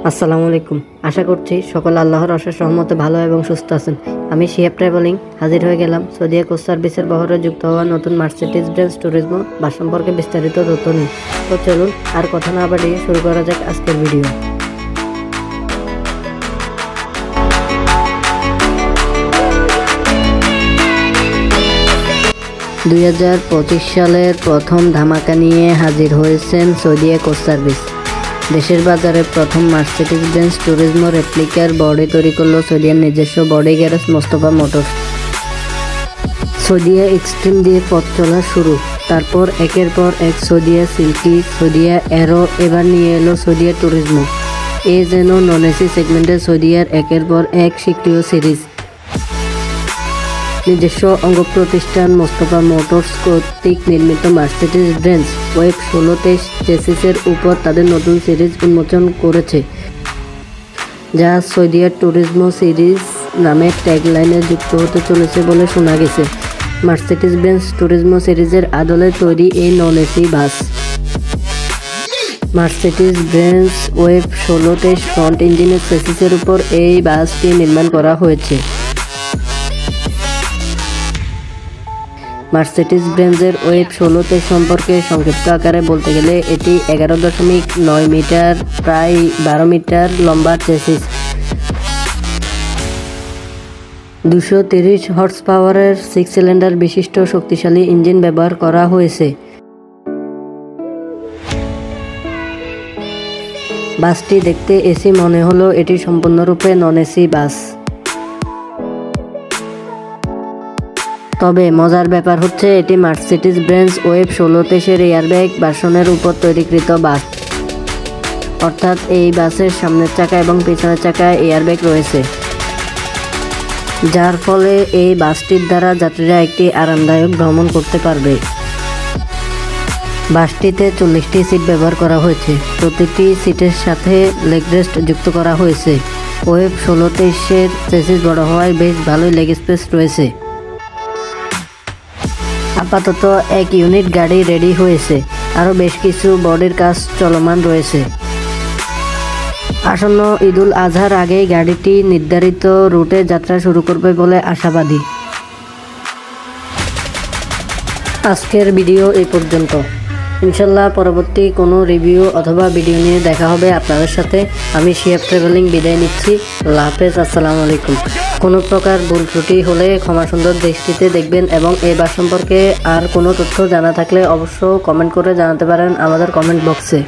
আসসালামু আলাইকুম। আশা করছি সকল আল্লাহর অশেষ রহমতে ভালো এবং সুস্থ আছেন। আমি শিহাব ট্রাভেলিং হাজির হয়ে গেলাম সৌদিয়া কোচ সার্ভিসের বহরে যুক্ত হওয়া নতুন মার্সিডিজ বেঞ্জ ট্যুরিজমো বাস সম্পর্কে বিস্তারিত তথ্য নিয়ে। তো চলুন আর কথা না বাড়িয়ে শুরু করা যাক আজকের ভিডিও। $2025 সালের প্রথম ধামাকা নিয়ে হাজির হয়েছেন সৌদিয়া কোচ সার্ভিস। দেশের বাজারে প্রথম মার্সিডিজ বেঞ্জ ট্যুরিজমো রেপ্লিকার বডি তৈরি করল সৌদিয়ার নিজস্ব body garage Mostafa Motors. Saudia extreme দিয়ে পথ চলা শুরু, তারপর একের পর এক সৌদিয়া সিল্কি, সৌদিয়া অ্যারো, এবার নিয়ে এলো সৌদিয়া ট্যুরিজমো। এ যেন নন এসি সেগমেন্টে সৌদিয়ার একের পর এক সক্রিয় সিরিজ। নিজস্ব অঙ্গ প্রতিষ্ঠান মোস্তফা মোটরস কর্তৃক নির্মিত মার্সিডিজ বেঞ্জ ওয়েব 1623 চেসিসের উপর তাদের নতুন সিরিজ উন্মোচন করেছে, যা সৌদিয়া ট্যুরিজমো সিরিজ নামে ট্যাগলাইনে যুক্ত হতে চলেছে বলে শোনা গেছে। মার্সিডিজ বেঞ্জ ট্যুরিজমো সিরিজের আদলে তৈরি এই non AC bus. Mercedes Benz web 1623 front ইঞ্জিনের চেসিসের উপর এই বাসটি নির্মাণ করা হয়েছে। মার্সিডিজ বেঞ্জের ওয়েব 1623 সম্পর্কে সংক্ষিপ্ত আকারে বলতে গেলে এটি 11.9 মিটার প্রায় 12 মিটার লম্বা চেসিস, 230 হর্স পাওয়ারের 6 সিলিন্ডার বিশিষ্ট শক্তিশালী ইঞ্জিন ব্যবহার করা হয়েছে। বাসটি দেখতে এসি মনে হলো এটি সম্পূর্ণরূপে নন এসি বাস। তবে মজার ব্যাপার হচ্ছে এটি মার্সিডিজ বেঞ্জ ওয়েব 1623 এয়ারব্যাগ ভার্সনের উপর তৈরিকৃত বাস, অর্থাৎ এই বাসের সামনের চাকা এবং পিছনের চাকায় এয়ারব্যাগ রয়েছে, যার ফলে এই বাসটির দ্বারা যাত্রীরা একটি আরামদায়ক ভ্রমণ করতে পারবে। বাসটিতে 40টি সিট ব্যবহার করা হয়েছে, প্রতিটি সিটের সাথে লেগ রেস্ট যুক্ত করা হয়েছে। ওয়েব 1623 চেসিস বড় হওয়ায় বেশ ভালোই লেগ স্পেস রয়েছে। আপাতত এক ইউনিট গাড়ি রেডি হয়েছে, আরও বেশ কিছু বডির কাজ চলমান রয়েছে। আসন্ন ঈদুল আজহার আগেই গাড়িটি নির্ধারিত রুটে যাত্রা শুরু করবে বলে আশাবাদী। আজকের ভিডিও এই পর্যন্ত। ইনশাল্লাহ পরবর্তী কোনো রিভিউ অথবা ভিডিও নিয়ে দেখা হবে আপনাদের সাথে। আমি শিহাব ট্রাভেলিং বিদায় নিচ্ছি। আল্লাহ হাফেজ, আসসালামু আলাইকুম। কোনো প্রকার ভুল ত্রুটি হলে ক্ষমা সুন্দর দৃষ্টিতে দেখবেন এবং এই বাস সম্পর্কে আর কোনো তথ্য জানা থাকলে অবশ্য কমেন্ট করে জানাতে পারেন আমাদের কমেন্ট বক্সে।